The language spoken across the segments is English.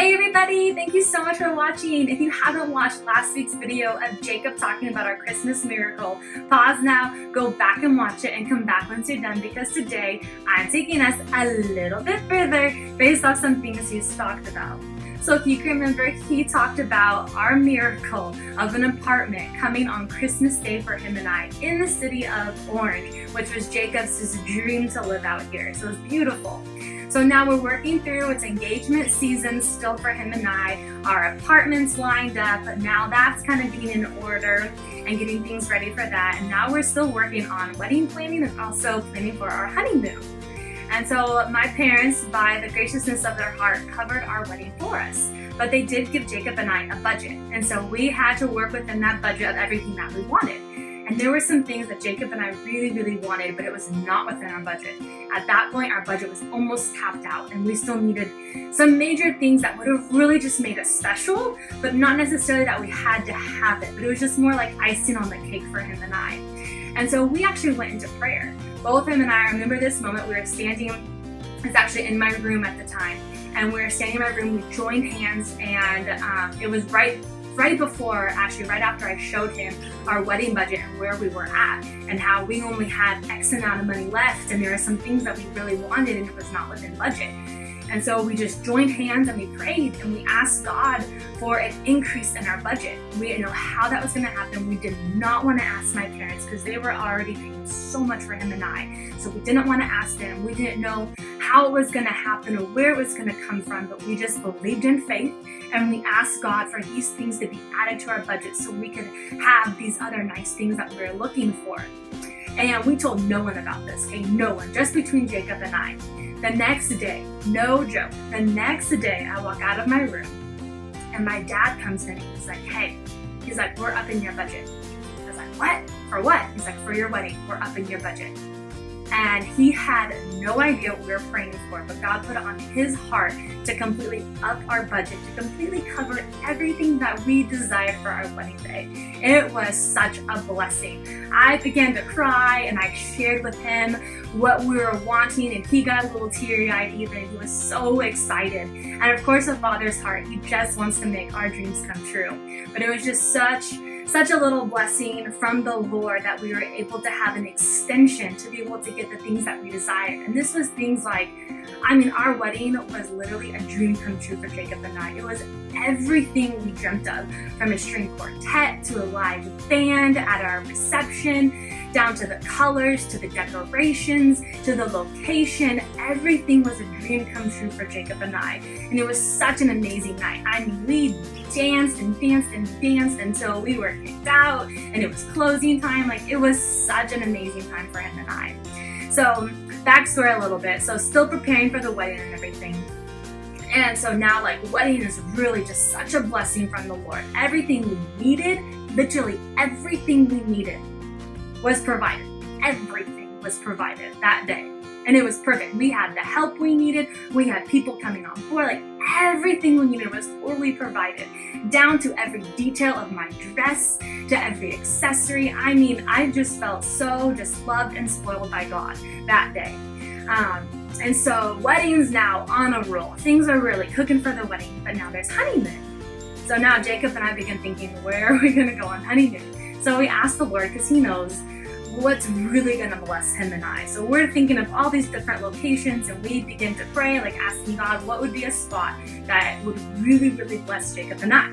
Hey everybody, thank you so much for watching. If you haven't watched last week's video of Jacob talking about our Christmas miracle, pause now, go back and watch it, and come back once you're done, because today I'm taking us a little bit further based off some things he's talked about. So if you can remember, he talked about our miracle of an apartment coming on Christmas Day for him and I in the city of Orange, which was Jacob's dream to live out here. So it was beautiful. So now we're working through, it's engagement season still for him and I. Our apartment's lined up, but now that's kind of being in order and getting things ready for that. And now we're still working on wedding planning and also planning for our honeymoon. And so my parents, by the graciousness of their heart, covered our wedding for us. But they did give Jacob and I a budget. And so we had to work within that budget of everything that we wanted. And there were some things that Jacob and I really wanted, but it was not within our budget. At that point, our budget was almost tapped out, and we still needed some major things that would have really just made us special, but not necessarily that we had to have it. But it was just more like icing on the cake for him and I. And so we actually went into prayer. Both him and I remember this moment. We were standing, it was actually in my room at the time, and we were standing in my room, we joined hands, and it was right before, actually right after I showed him our wedding budget and where we were at and how we only had X amount of money left, and there were some things that we really wanted and it was not within budget. And so we just joined hands and we prayed and we asked God for an increase in our budget. We didn't know how that was going to happen. We did not want to ask my parents because they were already paying so much for him and I. So we didn't want to ask them. We didn't know how it was going to happen or where it was going to come from, but we just believed in faith and we asked God for these things to be added to our budget so we could have these other nice things that we were looking for. And we told no one about this, okay? No one, just between Jacob and I. The next day, no joke, the next day I walk out of my room and my dad comes in and he's like, hey, he's like, we're upping your budget. I was like, what? For what? He's like, for your wedding, we're upping your budget. And he had no idea what we were praying for, but God put it on his heart to completely up our budget, to completely cover everything that we desired for our wedding day. It was such a blessing. I began to cry and I shared with him what we were wanting, and he got a little teary-eyed even. He was so excited. And of course, a father's heart, he just wants to make our dreams come true. But it was just such a little blessing from the Lord that we were able to have an extension to be able to get the things that we desired. And this was things like, our wedding was literally a dream come true for Jacob and I. It was everything we dreamt of, from a string quartet to a live band at our reception, down to the colors, to the decorations, to the location. Everything was a dream come true for Jacob and I. And it was such an amazing night. We danced and danced and danced until we were kicked out and it was closing time. It was such an amazing time for him and I. So backstory a little bit. So still preparing for the wedding and everything. And so now wedding is really just such a blessing from the Lord. Everything we needed, literally everything we needed was provided. Everything was provided that day. And it was perfect. We had the help we needed. We had people coming on board. Everything we needed was totally provided, down to every detail of my dress, to every accessory. I just felt so just loved and spoiled by God that day. And so wedding's now on a roll. Things are really cooking for the wedding, but now there's honeymoon. So now Jacob and I began thinking, where are we going to go on honeymoon? So we asked the Lord, because he knows what's really going to bless him and I. So we're thinking of all these different locations, and we begin to pray, asking God what would be a spot that would really bless Jacob and I.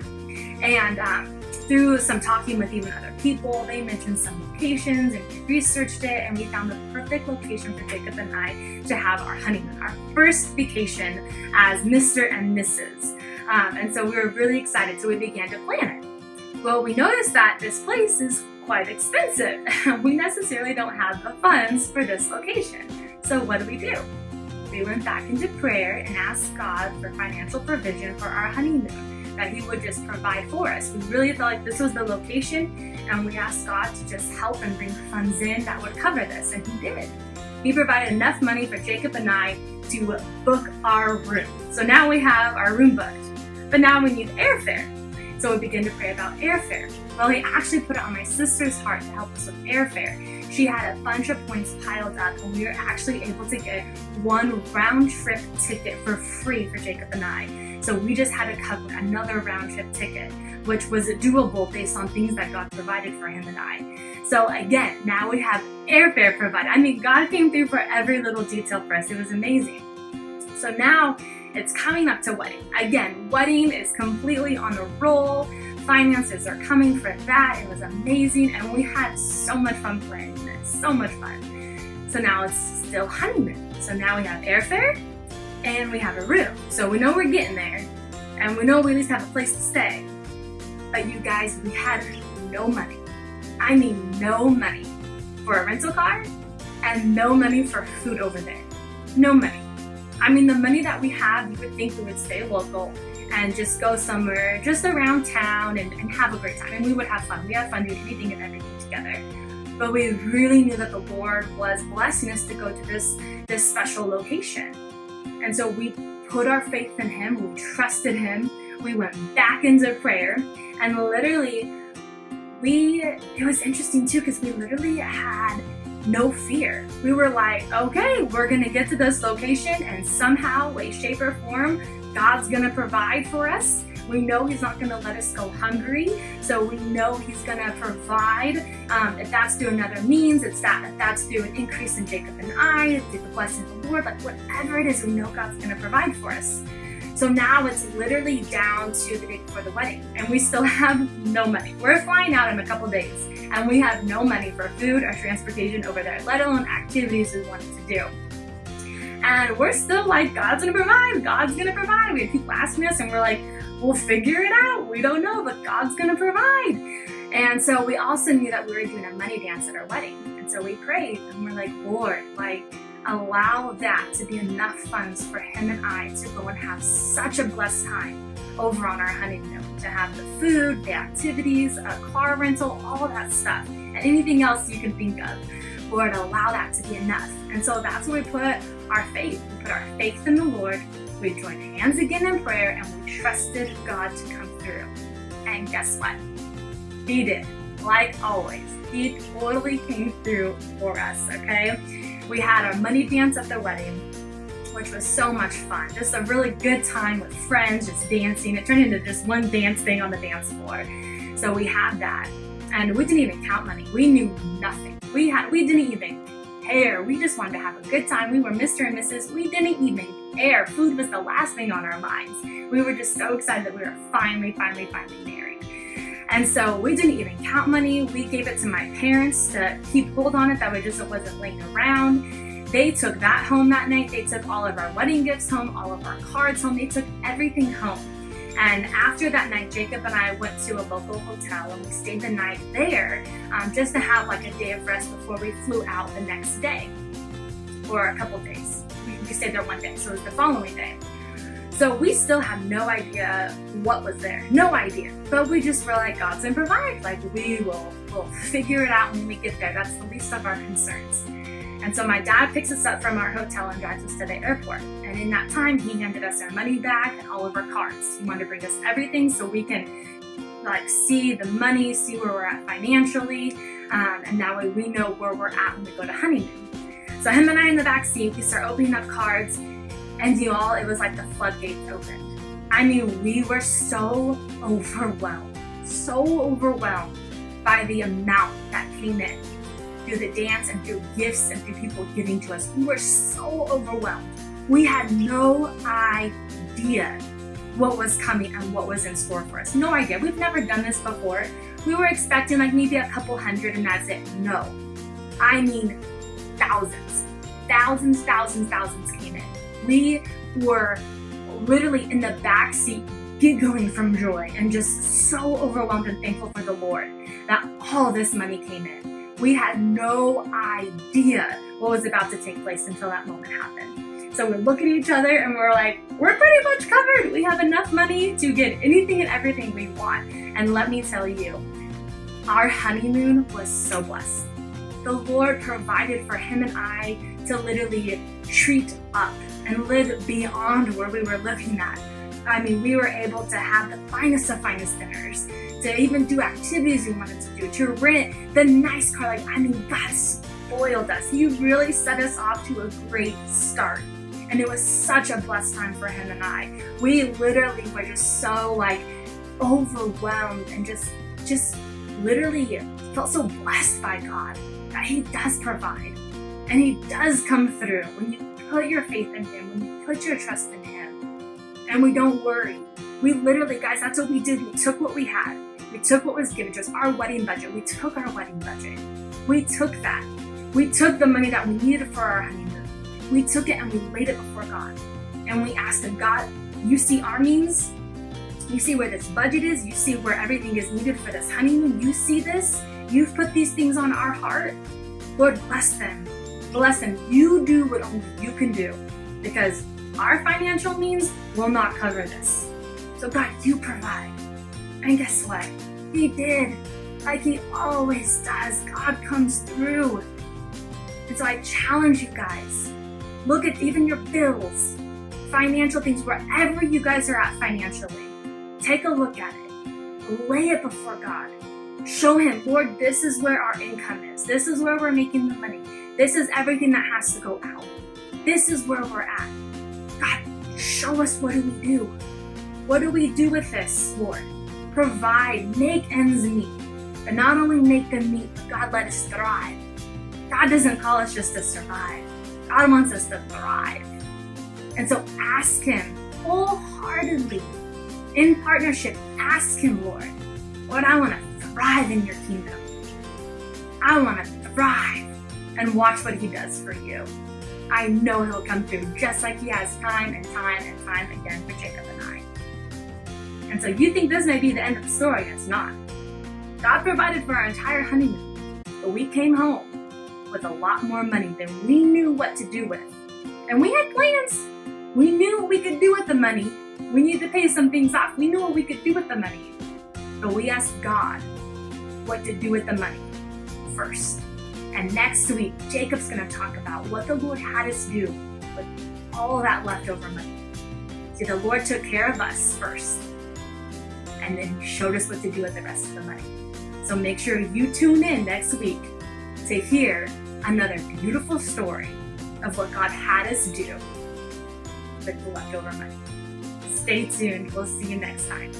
And through some talking with even other people, they mentioned some locations, and we researched it, and we found the perfect location for Jacob and I to have our honeymoon, our first vacation as Mr. and Mrs. And so we were really excited, so we began to plan it. Well, we noticed that this place is quite expensive. We necessarily don't have the funds for this location. So what do? We went back into prayer and asked God for financial provision for our honeymoon, that he would just provide for us. We really felt like this was the location, and we asked God to just help and bring funds in that would cover this, and he did. He provided enough money for Jacob and I to book our room. So now we have our room booked, but now we need airfare. So we begin to pray about airfare. Well, he actually put it on my sister's heart to help us with airfare. She had a bunch of points piled up, and we were actually able to get one round trip ticket for free for Jacob and I. So we just had to cover another round trip ticket, which was doable based on things that God provided for him and I. So again, now we have airfare provided. I mean, God came through for every little detail for us. It was amazing. So now it's coming up to wedding. Again, wedding is completely on the roll. Finances are coming for that. It was amazing, and we had so much fun planning this. So much fun. So now it's still honeymoon. So now we have airfare and we have a room. So we know we're getting there, and we know we at least have a place to stay. But you guys, we had no money. I mean, no money for a rental car and no money for food over there. No money. I mean, the money that we have, you would think we would stay local and just go somewhere just around town and have a great time. And we would have fun. We had fun doing anything and everything together. But we really knew that the Lord was blessing us to go to this special location. And so we put our faith in Him. We trusted Him. We went back into prayer. And literally, it was interesting too, because we literally had no fear. We were like, okay, we're going to get to this location, and somehow, way, shape, or form, God's going to provide for us. We know He's not going to let us go hungry, so we know He's going to provide. If that's through another means, if that's through an increase in Jacob and I, through the blessing of the Lord, like whatever it is, we know God's going to provide for us. So now it's literally down to the day before the wedding, and we still have no money. We're flying out in a couple days, and we have no money for food or transportation over there, let alone activities we wanted to do. And we're still like, God's gonna provide, God's gonna provide. We have people asking us, and we're like, we'll figure it out. We don't know, but God's gonna provide. And so we also knew that we were doing a money dance at our wedding. And so we prayed, and we're like, Lord, allow that to be enough funds for him and I to go and have such a blessed time over on our honeymoon, to have the food, the activities, a car rental, all that stuff, and anything else you can think of. Lord, allow that to be enough. And so that's where we put our faith. We put our faith in the Lord. We joined hands again in prayer, and we trusted God to come through. And guess what? He did. Like always, He totally came through for us, okay? We had our money dance at the wedding, which was so much fun. Just a really good time with friends, just dancing. It turned into just one dance thing on the dance floor. So we had that. And we didn't even count money. We knew nothing. We didn't even care. We just wanted to have a good time. We were Mr. and Mrs. We didn't even care. Food was the last thing on our minds. We were just so excited that we were finally married. And so we didn't even count money. We gave it to my parents to keep hold on it, that way just it wasn't laying around. They took that home that night. They took all of our wedding gifts home, all of our cards home. They took everything home. And after that night, Jacob and I went to a local hotel, and we stayed the night there just to have like a day of rest before we flew out the next day, or a couple days. We stayed there one day, so it was the following day. So we still have no idea what was there, no idea. But we just were like, God's gonna provide. Like we'll figure it out when we get there. That's the least of our concerns. And so my dad picks us up from our hotel and drives us to the airport. And in that time, he handed us our money back and all of our cards. He wanted to bring us everything so we can see the money, see where we're at financially, and that way we know where we're at when we go to honeymoon. So him and I in the back seat, we start opening up cards, and you all, it was like the floodgates opened. I mean, we were so overwhelmed by the amount that came in through the dance and through gifts and through people giving to us. We were so overwhelmed. We had no idea what was coming and what was in store for us. No idea. We've never done this before. We were expecting maybe a couple hundred and that's it. No. I mean, thousands came in. We were literally in the back seat giggling from joy and just so overwhelmed and thankful for the Lord that all this money came in. We had no idea what was about to take place until that moment happened. So we look at each other and we're like, we're pretty much covered. We have enough money to get anything and everything we want. And let me tell you, our honeymoon was so blessed. The Lord provided for him and I to literally treat up and live beyond where we were living at. I mean, we were able to have the finest of finest dinners, to even do activities we wanted to do, to rent the nice car. Like, I mean, God spoiled us. He really set us off to a great start. And it was such a blessed time for him and I. We literally were just so like overwhelmed and just literally felt so blessed by God that he does provide and he does come through when you put your faith in him, when you put your trust in him, and we don't worry. We literally, guys, that's what we did. We took what we had. We took what was given to us, our wedding budget. We took our wedding budget. We took that. We took the money that we needed for our honeymoon. We took it and we laid it before God. And we asked him, God, you see our means. You see where this budget is. You see where everything is needed for this honeymoon. You see this. You've put these things on our heart. Lord, bless them. Bless them. You do what only you can do, because our financial means will not cover this. So God, you provide. And guess what? He did. Like he always does. God comes through. And so I challenge you guys. Look at even your bills, financial things, wherever you guys are at financially. Take a look at it. Lay it before God. Show him, Lord, this is where our income is. This is where we're making the money. This is everything that has to go out. This is where we're at. God, show us, what do we do? What do we do with this, Lord? Provide, make ends meet. But not only make them meet, but God, let us thrive. God doesn't call us just to survive. God wants us to thrive. And so ask him wholeheartedly, in partnership, ask him, Lord, I want to thrive in your kingdom. I want to thrive, and watch what he does for you. I know he'll come through just like he has time and time and time again for Jacob and I. And so you think this may be the end of the story. It's not. God provided for our entire honeymoon, but we came home with a lot more money than we knew what to do with. And we had plans. We knew what we could do with the money. We needed to pay some things off. We knew what we could do with the money. But we asked God what to do with the money first. And next week, Jacob's going to talk about what the Lord had us do with all that leftover money. See, the Lord took care of us first, and then showed us what to do with the rest of the money. So make sure you tune in next week to hear another beautiful story of what God had us do with the leftover money. Stay tuned. We'll see you next time.